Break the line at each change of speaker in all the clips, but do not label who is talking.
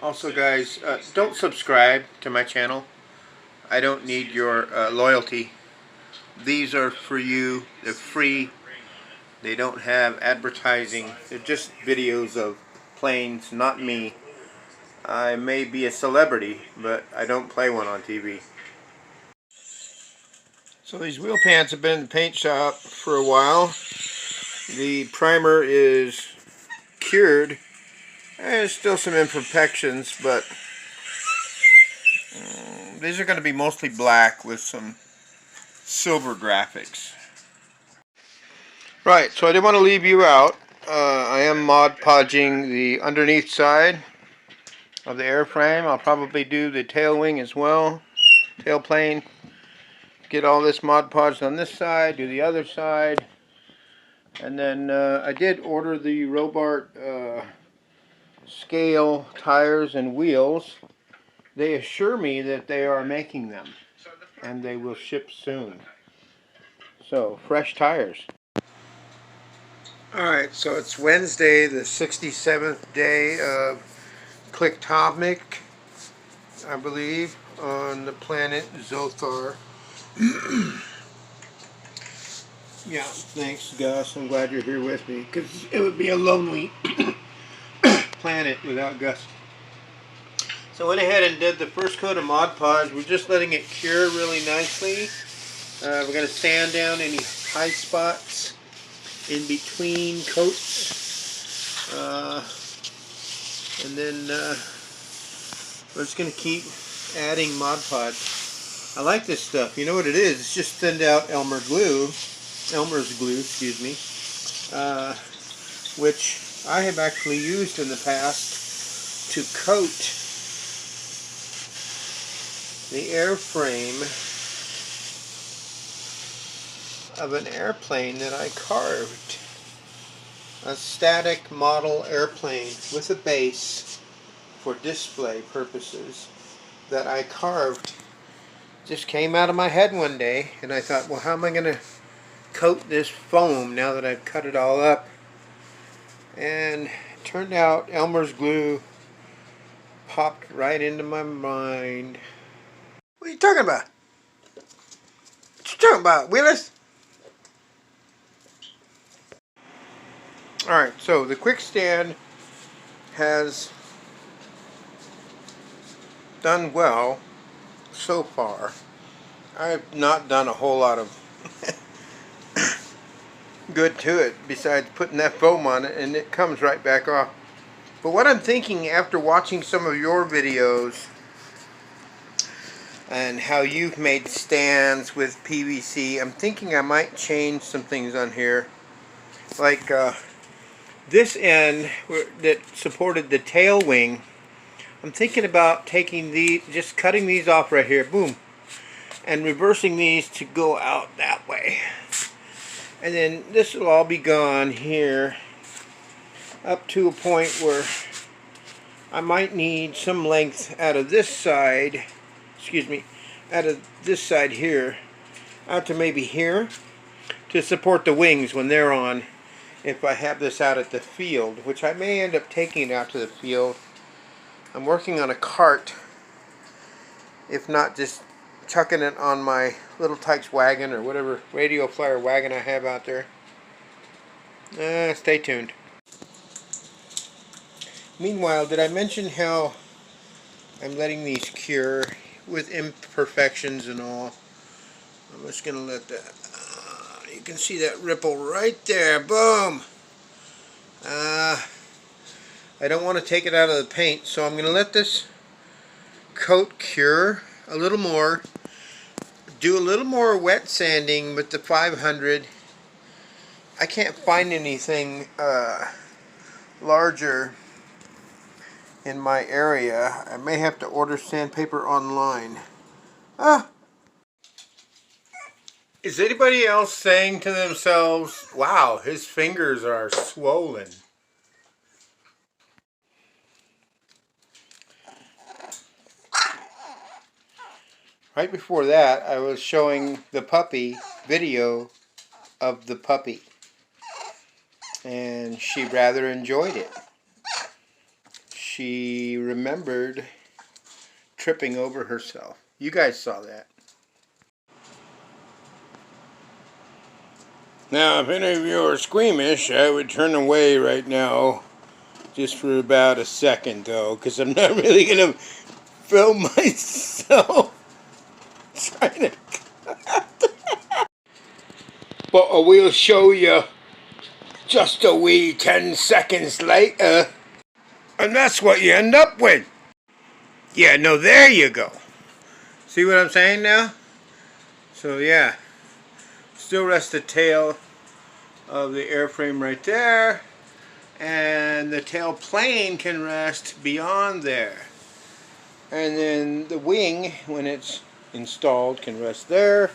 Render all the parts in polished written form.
Also, guys, don't subscribe to my channel. I don't need your loyalty. These are for you. They're free. They don't have advertising. They're just videos of planes, not me. I may be a celebrity, but I don't play one on TV. So these wheel pants have been in the paint shop for a while. The primer is cured. There's still some imperfections, but these are going to be mostly black with some silver graphics. Right, so I didn't want to leave you out. I am Mod Podging the underneath side of the airframe. I'll probably do the tail wing as well, tail plane. Get all this Mod Podged on this side, do the other side. And then I did order the Robart scale tires and wheels. They assure me that they are making them and they will ship soon. So, fresh tires. Alright, so it's Wednesday, the 67th day of Clicktomic, I believe, on the planet Zothar. Yeah, thanks Gus, I'm glad you're here with me, because it would be a lonely planet without Gus. So I went ahead and did the first coat of Mod Podge. We're just letting it cure really nicely. We're going to sand down any high spots in between coats. And then we're just going to keep adding Mod Podge. I like this stuff. You know what it is? It's just thinned out Elmer's glue, excuse me, which I have actually used in the past to coat the airframe of an airplane that I carved. A static model airplane with a base for display purposes that I carved. Just came out of my head one day and I thought, well, how am I going to coat this foam now that I've cut it all up? And it turned out Elmer's glue popped right into my mind. What are you talking about? What you talking about, Willis? Alright, so the quick stand has done well so far. I've not done a whole lot of good to it besides putting that foam on it, and it comes right back off. But what I'm thinking after watching some of your videos and how you've made stands with PVC, I'm thinking I might change some things on here. Like this end that supported the tail wing, I'm thinking about taking these, just cutting these off right here, boom, and reversing these to go out that way. And then this will all be gone here up to a point where I might need some length out of this side, out of this side here, out to maybe here, to support the wings when they're on, if I have this out at the field, which I may end up taking it out to the field. I'm working on a cart, if not just chucking it on my Little Tykes wagon or whatever radio flyer wagon I have out there. Stay tuned. Meanwhile, did I mention how I'm letting these cure with imperfections and all? I'm just going to let that, you can see that ripple right there, boom! I don't want to take it out of the paint, so I'm going to let this coat cure a little more, do a little more wet sanding with the 500. I can't find anything larger in my area. I may have to order sandpaper online. Is anybody else saying to themselves, wow, his fingers are swollen? Right before that, I was showing the puppy video of the puppy, and she rather enjoyed it. she remembered tripping over herself. You guys saw that. Now, if any of you are squeamish, I would turn away right now, just for about a second, though, because I'm not really going to film myself trying to. But we'll show you just a wee 10 seconds later, and that's what you end up with. Yeah, no, there you go. See what I'm saying now? So yeah, still rests the tail of the airframe right there, and the tail plane can rest beyond there. And then the wing, when it's installed, can rest there,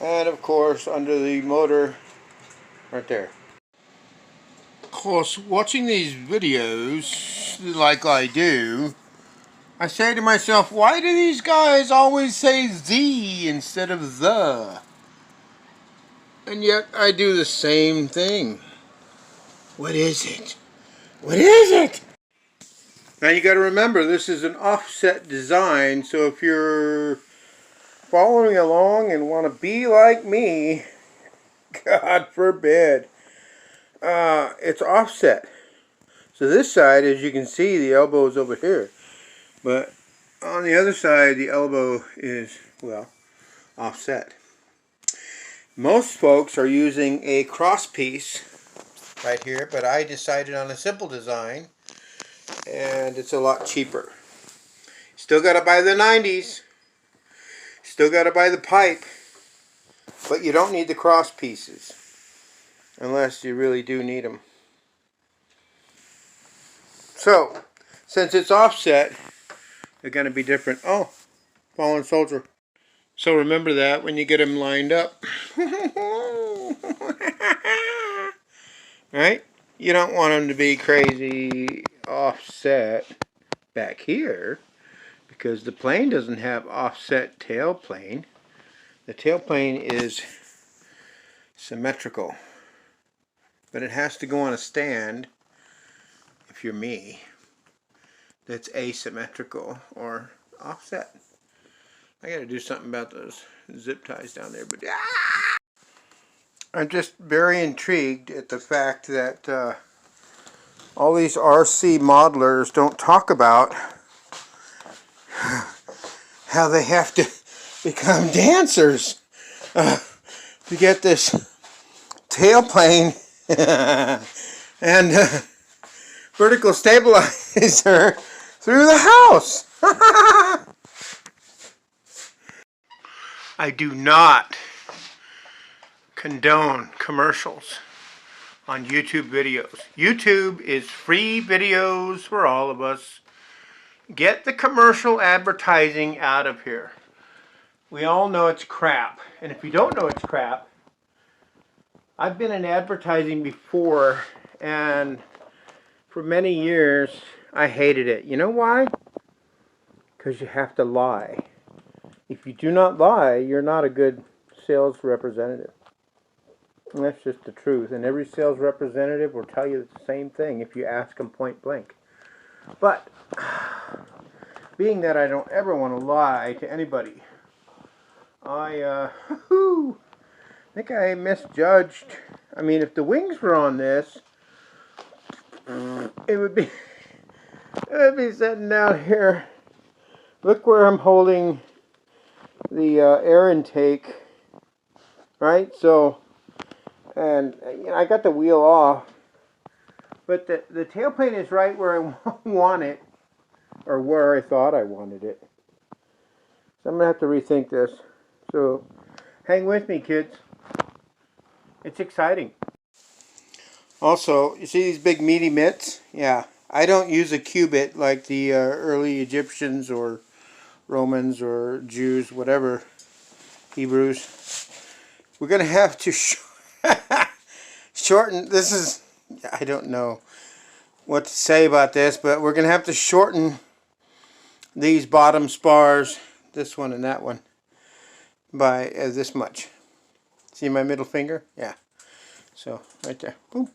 and of course under the motor right there. Of course, watching these videos like I do, I say to myself, why do these guys always say the instead of the? And yet I do the same thing. What is it? What is it? Now you got to remember, this is an offset design, so if you're following along and want to be like me, God forbid, it's offset. So this side, as you can see, the elbow is over here. But on the other side, the elbow is, well, offset. Most folks are using a cross piece right here, but I decided on a simple design, and it's a lot cheaper. Still got to buy the 90s. Still got to buy the pipe. But you don't need the cross pieces, unless you really do need them. So, since it's offset, they're going to be different. Oh, fallen soldier. So remember that when you get them lined up. Right? You don't want them to be crazy offset back here, because the plane doesn't have offset tail plane. The tail plane is symmetrical, but it has to go on a stand, if you're me, that's asymmetrical or offset. I gotta do something about those zip ties down there, but I'm just very intrigued at the fact that all these RC modelers don't talk about how they have to become dancers to get this tailplane and vertical stabilizer through the house. I do not condone commercials on YouTube videos. YouTube is free videos for all of us. Get the commercial advertising out of here. We all know it's crap. And if you don't know it's crap, I've been in advertising before, and for many years I hated it. You know why? Because you have to lie. If you do not lie, you're not a good sales representative. And that's just the truth. And every sales representative will tell you the same thing if you ask them point blank. But being that I don't ever want to lie to anybody, I think I misjudged. I mean, if the wings were on this, it would be sitting down here. Look where I'm holding the air intake, right? So, and you know, I got the wheel off, but the tailplane is right where I want it, or where I thought I wanted it. So I'm gonna have to rethink this. So, hang with me, kids. It's exciting. Also, you see these big meaty mitts? Yeah, I don't use a cubit like the early Egyptians or Romans or Jews, whatever, Hebrews. We're going to have to shorten, this is, I don't know what to say about this, but we're going to have to shorten these bottom spars, this one and that one, by this much. See my middle finger? Yeah. So, right there. Boom.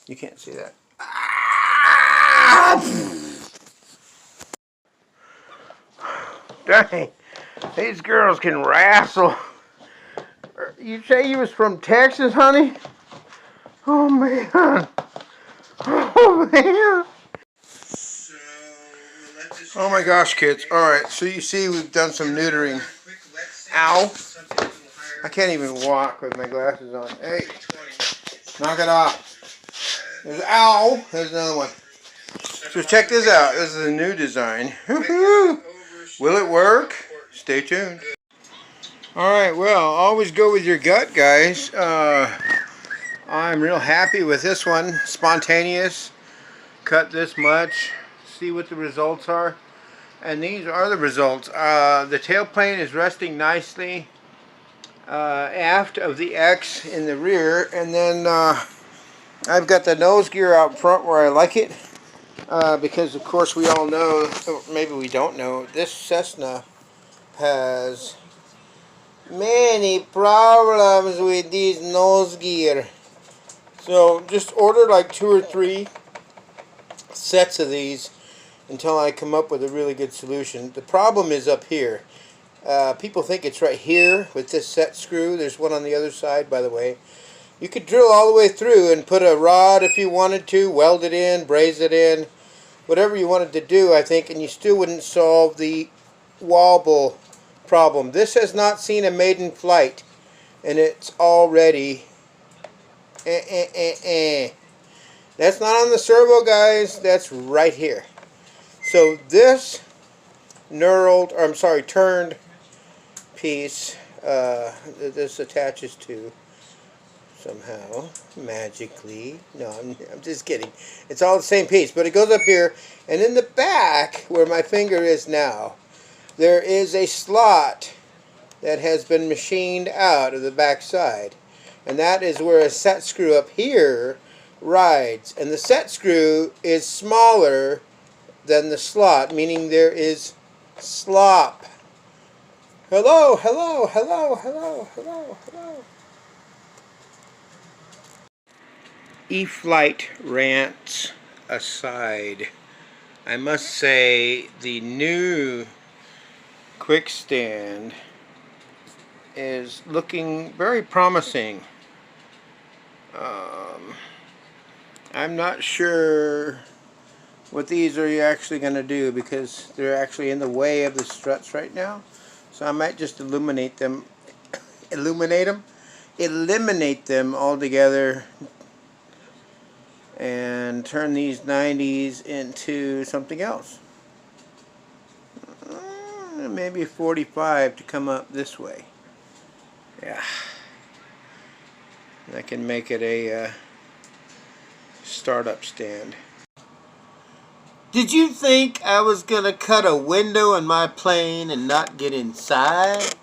You can't see that. Dang, these girls can wrestle. You say you was from Texas, honey? Oh, man. Oh, man. Oh, my gosh, kids. All right, so you see we've done some neutering. Ow. I can't even walk with my glasses on. Hey, knock it off. There's ow. There's another one. So check this out. This is a new design. Will it work? Stay tuned. Alright, well, always go with your gut, guys. I'm real happy with this one. Spontaneous. Cut this much. See what the results are. And these are the results. The tailplane is resting nicely aft of the X in the rear. And then I've got the nose gear out front where I like it. Because, of course, we all know, or maybe we don't know, this Cessna has many problems with these nose gear. So just order like 2 or 3 sets of these until I come up with a really good solution. The problem is up here. People think it's right here with this set screw. There's one on the other side, by the way. You could drill all the way through and put a rod if you wanted to, weld it in, braze it in, whatever you wanted to do, I think, and you still wouldn't solve the wobble problem. This has not seen a maiden flight, and it's already That's not on the servo, guys. That's right here. So this turned piece this attaches to somehow magically. No, I'm just kidding. It's all the same piece, but it goes up here, and in the back where my finger is now, there is a slot that has been machined out of the back side, and that is where a set screw up here rides, and the set screw is smaller than the slot, meaning there is slop. Hello, hello, hello, hello, hello, hello. E-Flite rants aside, I must say the new quick stand is looking very promising. I'm not sure what these are actually going to do because they're actually in the way of the struts right now. So I might just eliminate them altogether and turn these 90s into something else. Maybe 45 to come up this way. Yeah. I can make it a startup stand. Did you think I was gonna cut a window in my plane and not get inside?